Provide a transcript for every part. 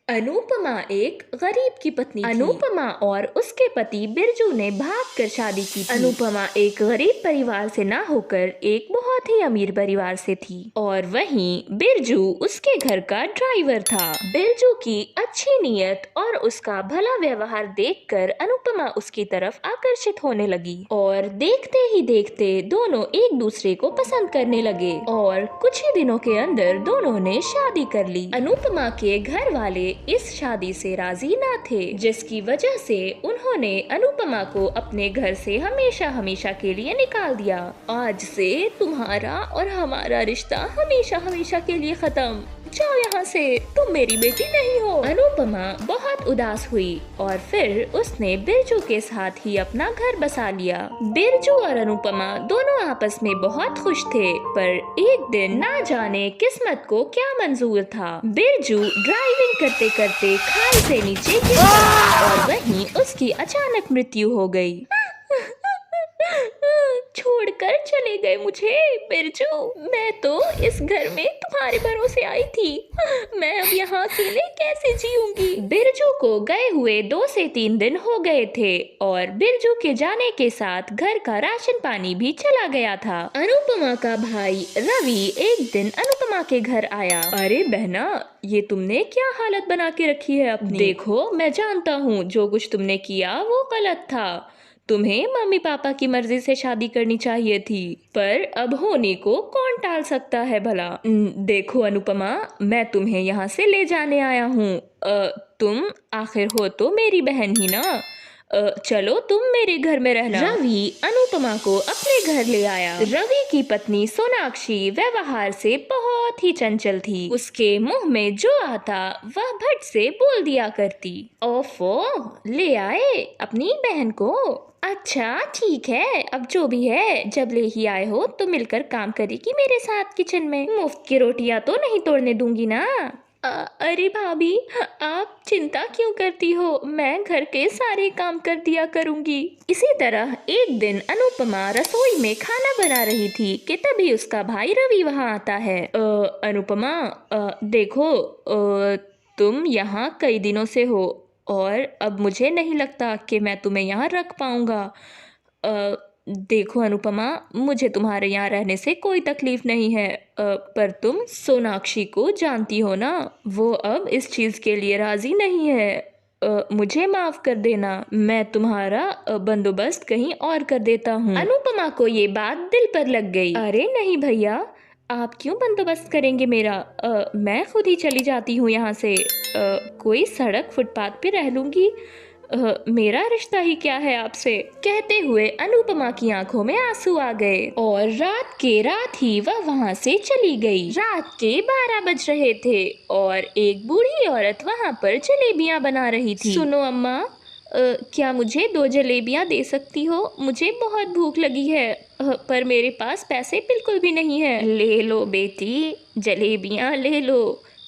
अनुपमा एक गरीब की पत्नी थी। अनुपमा और उसके पति बिरजू ने भागकर शादी की थी। अनुपमा एक गरीब परिवार से ना होकर एक बहुत ही अमीर परिवार से थी और वहीं बिरजू उसके घर का ड्राइवर था। बिरजू की अच्छी नीयत और उसका भला व्यवहार देखकर अनुपमा उसकी तरफ आकर्षित होने लगी और देखते ही देखते दोनों एक दूसरे को पसंद करने लगे और कुछ ही दिनों के अंदर दोनों ने शादी कर ली। अनुपमा के घर वाले इस शादी से राजी ना थे, जिसकी वजह से उन्होंने अनुपमा को अपने घर से हमेशा हमेशा के लिए निकाल दिया। आज से तुम्हारा और हमारा रिश्ता हमेशा हमेशा के लिए खत्म, जाओ यहाँ से, तुम मेरी बेटी नहीं हो। अनुपमा बहुत उदास हुई और फिर उसने बिरजू के साथ ही अपना घर बसा लिया। बिरजू और अनुपमा दोनों आपस में बहुत खुश थे, पर एक दिन ना जाने किस्मत को क्या मंजूर था। बिरजू ड्राइविंग करते करते खाई से नीचे गिर गया और वहीं उसकी अचानक मृत्यु हो गई। छोड़कर चले गए मुझे बिरजू, मैं तो इस घर में तुम्हारे भरोसे आई थी, मैं अब यहाँ अकेले कैसे जीऊंगी। बिरजू को गए हुए 2 से 3 दिन हो गए थे और बिरजू के जाने के साथ घर का राशन पानी भी चला गया था। अनुपमा का भाई रवि एक दिन अनुपमा के घर आया। अरे बहना, ये तुमने क्या हालत बना के रखी है अपनी? देखो, मैं जानता हूँ जो कुछ तुमने किया वो गलत था, तुम्हें मम्मी पापा की मर्जी से शादी करनी चाहिए थी, पर अब होने को कौन टाल सकता है भला। देखो अनुपमा, मैं तुम्हें यहाँ से ले जाने आया हूँ, तुम आखिर हो तो मेरी बहन ही ना, चलो तुम मेरे घर में रहना। रवि अनुपमा को अपने घर ले आया। रवि की पत्नी सोनाक्षी व्यवहार से बहुत ही चंचल थी, उसके मुंह में जो आता वह भट से बोल दिया करती। ओफो, ले आए अपनी बहन को? अच्छा ठीक है, अब जो भी है, जब ले ही आए हो तो मिलकर काम करेगी मेरे साथ किचन में, मुफ्त की रोटियां तो नहीं तोड़ने दूंगी ना। अरे भाभी, आप चिंता क्यों करती हो, मैं घर के सारे काम कर दिया करूंगी। इसी तरह एक दिन अनुपमा रसोई में खाना बना रही थी कि तभी उसका भाई रवि वहां आता है। अनुपमा, देखो, तुम यहाँ कई दिनों से हो और अब मुझे नहीं लगता कि मैं तुम्हें यहाँ रख पाऊंगा। देखो अनुपमा, मुझे तुम्हारे यहाँ रहने से कोई तकलीफ नहीं है, पर तुम सोनाक्षी को जानती हो ना, वो अब इस चीज़ के लिए राज़ी नहीं है। मुझे माफ़ कर देना, मैं तुम्हारा बंदोबस्त कहीं और कर देता हूँ। अनुपमा को ये बात दिल पर लग गई। अरे नहीं भैया, आप क्यों बंदोबस्त करेंगे मेरा, मैं खुद ही चली जाती हूँ यहाँ से, कोई सड़क फुटपाथ पे रह लूँगी, मेरा रिश्ता ही क्या है आपसे। कहते हुए अनुपमा की आंखों में आंसू आ गए और रात ही वह वहां से चली गई। रात के 12 बज रहे थे और एक बूढ़ी औरत वहां पर जलेबियां बना रही थी। सुनो अम्मा, क्या मुझे 2 जलेबियां दे सकती हो, मुझे बहुत भूख लगी है, पर मेरे पास पैसे बिल्कुल भी नहीं है। ले लो बेटी, जलेबियां ले लो,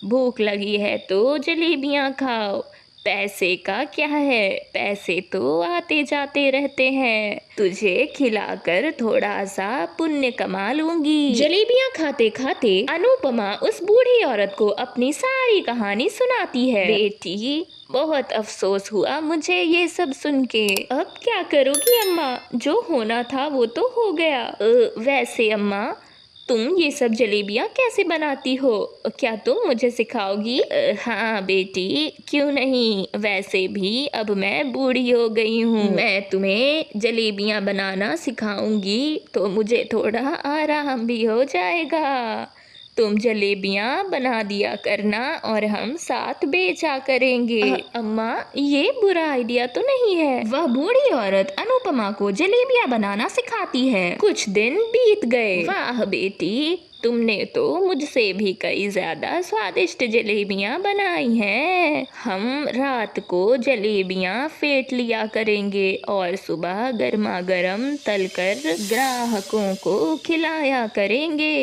भूख लगी है तो जलेबियां खाओ, पैसे का क्या है, पैसे तो आते जाते रहते हैं, तुझे खिलाकर थोड़ा सा पुण्य कमा लूंगी। जलेबियां खाते खाते अनुपमा उस बूढ़ी औरत को अपनी सारी कहानी सुनाती है। बेटी, बहुत अफसोस हुआ मुझे ये सब सुन के, अब क्या करोगी अम्मा, जो होना था वो तो हो गया। वैसे अम्मा, तुम ये सब जलेबियाँ कैसे बनाती हो, क्या तुम मुझे सिखाओगी? हाँ बेटी, क्यों नहीं, वैसे भी अब मैं बूढ़ी हो गई हूँ, मैं तुम्हें जलेबियाँ बनाना सिखाऊंगी तो मुझे थोड़ा आराम भी हो जाएगा। तुम जलेबियाँ बना दिया करना और हम साथ बेचा करेंगे। अम्मा, ये बुरा आइडिया तो नहीं है। वह बूढ़ी औरत अनुपमा को जलेबियाँ बनाना सिखाती है। कुछ दिन बीत गए। वाह बेटी, तुमने तो मुझसे भी कई ज़्यादा स्वादिष्ट जलेबियाँ बनाई हैं। हम रात को जलेबियाँ फेंट लिया करेंगे और सुबह गर्मा गर्म तलकर ग्राहकों को खिलाया करेंगे।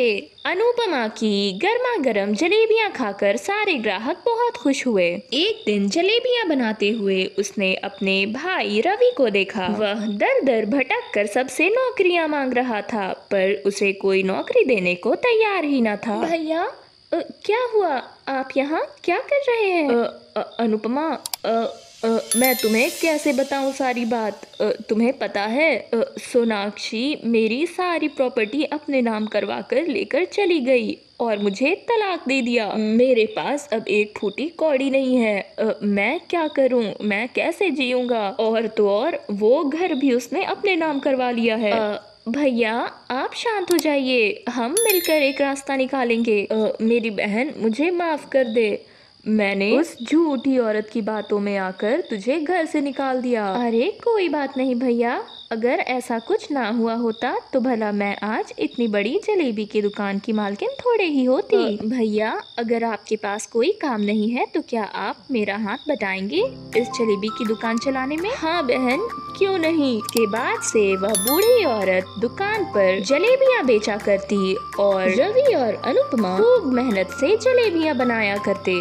अनुपमा की गर्मा गर्म जलेबियां खाकर सारे ग्राहक बहुत खुश हुए। एक दिन जलेबियां बनाते हुए उसने अपने भाई रवि को देखा। वह दर दर भटक कर सबसे नौकरियां मांग रहा था, पर उसे कोई नौकरी देने को तैयार ही न था। भैया, क्या हुआ? आप यहाँ क्या कर रहे हैं? अनुपमा, मैं तुम्हें कैसे बताऊं सारी बात? तुम्हें पता है, सोनाक्षी मेरी सारी प्रॉपर्टी अपने नाम करवा कर लेकर चली गई और मुझे तलाक दे दिया। मेरे पास अब एक फूटी कौड़ी नहीं है। मैं क्या करूं? मैं कैसे जीऊंगा? और तो और वो घर भी उसने अपने नाम करवा लिया है। भैया, आप शांत हो जाइए, हम मिलकर एक रास्ता निकालेंगे। मेरी बहन, मुझे माफ कर दे। मैंने उस झूठी औरत की बातों में आकर तुझे घर से निकाल दिया। अरे कोई बात नहीं भैया, अगर ऐसा कुछ ना हुआ होता तो भला मैं आज इतनी बड़ी जलेबी की दुकान की मालकिन थोड़े ही होती। भैया, अगर आपके पास कोई काम नहीं है तो क्या आप मेरा हाथ बटाएंगे इस जलेबी की दुकान चलाने में? हाँ बहन, क्यों नहीं। के बाद से वह बूढ़ी औरत दुकान पर जलेबियाँ बेचा करती और रवि और अनुपमा खूब मेहनत से जलेबियाँ बनाया करते।